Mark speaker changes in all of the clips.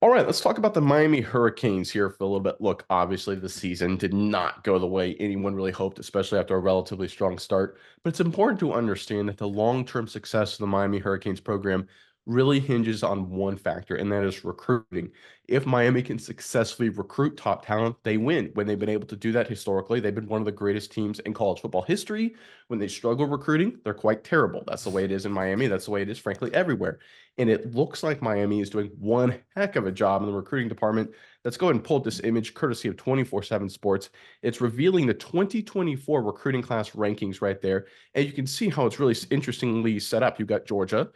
Speaker 1: All right, let's talk about the Miami Hurricanes here for a little bit. Look, obviously, the season did not go the way anyone really hoped, especially after a relatively strong start. But it's important to understand that the long-term success of the Miami Hurricanes program really hinges on one factor, and that is recruiting. If Miami can successfully recruit top talent, they win. When they've been able to do that historically, they've been one of the greatest teams in college football history. When they struggle recruiting, they're quite terrible. That's the way it is in Miami. That's the way it is, frankly, everywhere. And it looks like Miami is doing one heck of a job in the recruiting department. Let's go ahead and pull up this image courtesy of 24/7 Sports. It's revealing the 2024 recruiting class rankings right there. And you can see how it's really interestingly set up. You've got Georgia,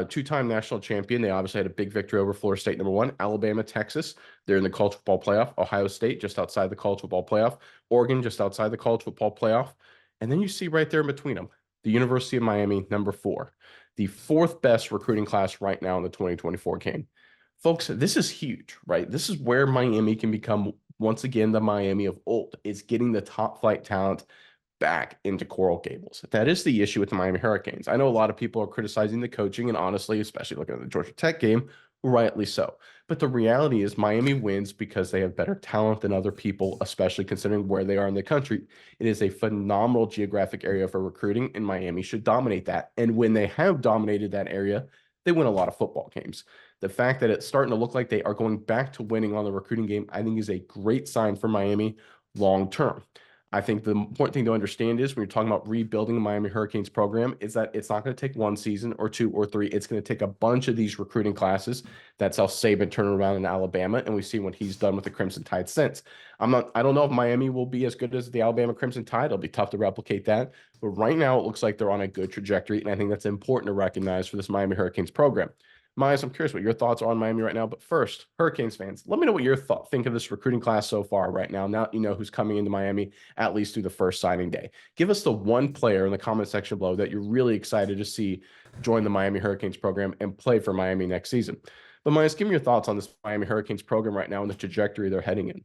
Speaker 1: two-time national champion. They obviously had a big victory over Florida State, number one. Alabama, Texas, they're in the college football playoff. Ohio State, just outside the college football playoff. Oregon, just outside the college football playoff. And then you see right there in between them, the University of Miami, number four, the fourth best recruiting class right now in the 2024 game. Folks, this is huge, right? This is where Miami can become once again the Miami of old. It's getting the top flight talent back into Coral Gables. That is the issue with the Miami Hurricanes. I know a lot of people are criticizing the coaching, and honestly, especially looking at the Georgia Tech game, rightly so. But the reality is Miami wins because they have better talent than other people, especially considering where they are in the country. It is a phenomenal geographic area for recruiting, and Miami should dominate that. And when they have dominated that area, they win a lot of football games. The fact that it's starting to look like they are going back to winning on the recruiting game, I think is a great sign for Miami long term. I think the important thing to understand is when you're talking about rebuilding the Miami Hurricanes program is that it's not going to take one season or two or three. It's going to take a bunch of these recruiting classes. That's how Saban turned around in Alabama, and we see what he's done with the Crimson Tide since. I don't know if Miami will be as good as the Alabama Crimson Tide. It'll be tough to replicate that. But right now it looks like they're on a good trajectory, and I think that's important to recognize for this Miami Hurricanes program. Miles, I'm curious what your thoughts are on Miami right now. But first, Hurricanes fans, let me know what your think of this recruiting class so far right now. Now you know who's coming into Miami at least through the first signing day. Give us the one player in the comment section below that you're really excited to see join the Miami Hurricanes program and play for Miami next season. But Miles, give me your thoughts on this Miami Hurricanes program right now and the trajectory they're heading in.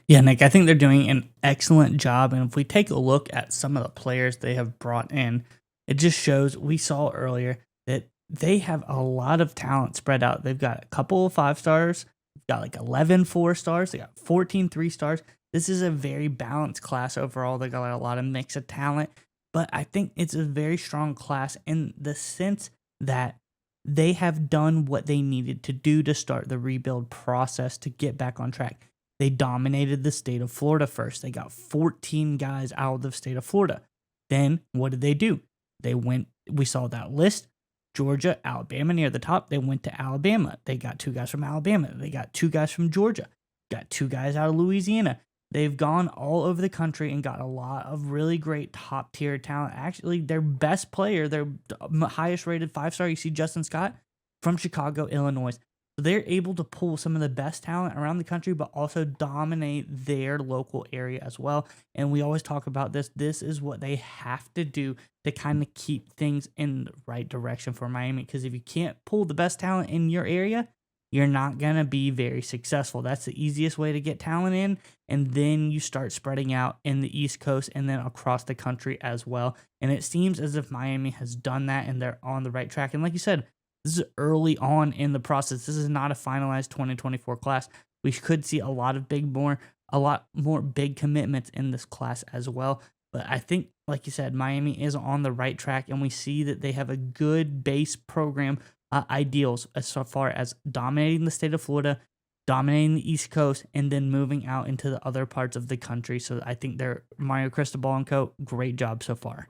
Speaker 2: Yeah, Nick, I think they're doing an excellent job. And if we take a look at some of the players they have brought in, it just shows we saw earlier that they have a lot of talent spread out. They've got a couple of 5 stars, they've got like 11 4 stars, they got 14 3 stars. This is a very balanced class overall. They got a lot of mix of talent, but I think it's a very strong class in the sense that they have done what they needed to do to start the rebuild process to get back on track. They dominated the state of Florida first. They got 14 guys out of the state of Florida. Then what did they do? We saw that list. Georgia, Alabama near the top. They went to Alabama. They got 2 guys from Alabama. They got 2 guys from Georgia. Got 2 guys out of Louisiana. They've gone all over the country and got a lot of really great top tier talent. Actually, their best player, their highest rated 5 star, you see Justin Scott from Chicago, Illinois. So they're able to pull some of the best talent around the country, but also dominate their local area as well. And we always talk about this. This is what they have to do to kind of keep things in the right direction for Miami. Because if you can't pull the best talent in your area, you're not going to be very successful. That's the easiest way to get talent in. And then you start spreading out in the East Coast and then across the country as well. And it seems as if Miami has done that and they're on the right track. And like you said, this is early on in the process. This is not a finalized 2024 class. We could see a lot more big commitments in this class as well. But I think, like you said, Miami is on the right track, and we see that they have a good base program ideals as far as dominating the state of Florida, dominating the East Coast, and then moving out into the other parts of the country. So I think they're Mario Cristobal and co. Great job so far.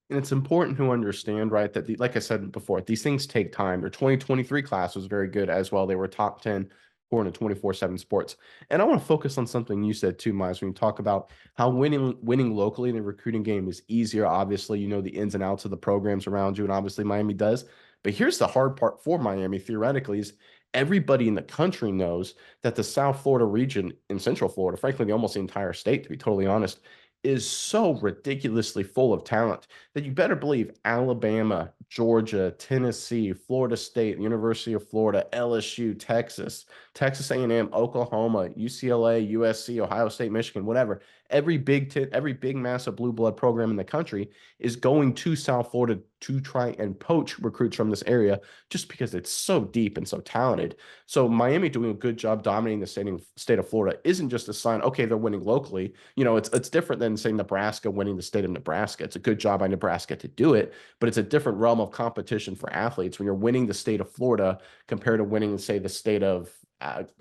Speaker 1: And it's important to understand, right, that like I said before, these things take time. Their 2023 class was very good as well. They were top 10 according to 24/7 Sports. And I want to focus on something you said too, Miles, when you talk about how winning locally in the recruiting game is easier. Obviously, you know the ins and outs of the programs around you, and obviously Miami does. But here's the hard part for Miami, theoretically, is everybody in the country knows that the South Florida region in Central Florida, frankly, almost the entire state, to be totally honest, is so ridiculously full of talent that you better believe Alabama, Georgia, Tennessee, Florida State, University of Florida, LSU, Texas, Texas A&M, Oklahoma, UCLA, USC, Ohio State, Michigan, whatever. Every big massive blue blood program in the country is going to South Florida to try and poach recruits from this area just because it's so deep and so talented. So Miami doing a good job dominating the state of Florida isn't just a sign, okay, they're winning locally. It's different than say Nebraska winning the state of Nebraska. It's a good job by Nebraska to do it, but it's a different realm of competition for athletes when you're winning the state of Florida compared to winning, say, the state of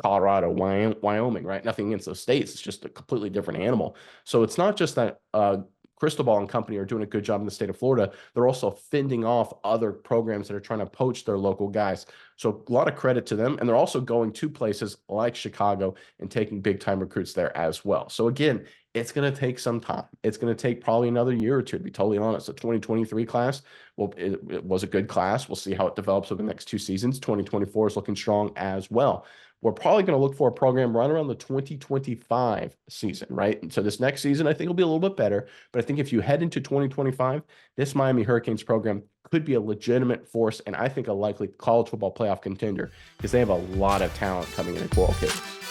Speaker 1: Colorado, Wyoming, right? Nothing against those states. It's just a completely different animal. So it's not just that Cristobal and company are doing a good job in the state of Florida. They're also fending off other programs that are trying to poach their local guys. So a lot of credit to them. And they're also going to places like Chicago and taking big time recruits there as well. So again, it's going to take some time. It's going to take probably another year or two, to be totally honest. The 2023 class, well, it was a good class. We'll see how it develops over the next 2 seasons. 2024 is looking strong as well. We're probably going to look for a program right around the 2025 season, right? And so this next season, I think will be a little bit better. But I think if you head into 2025, this Miami Hurricanes program could be a legitimate force and I think a likely college football playoff contender because they have a lot of talent coming in at Coral Gables.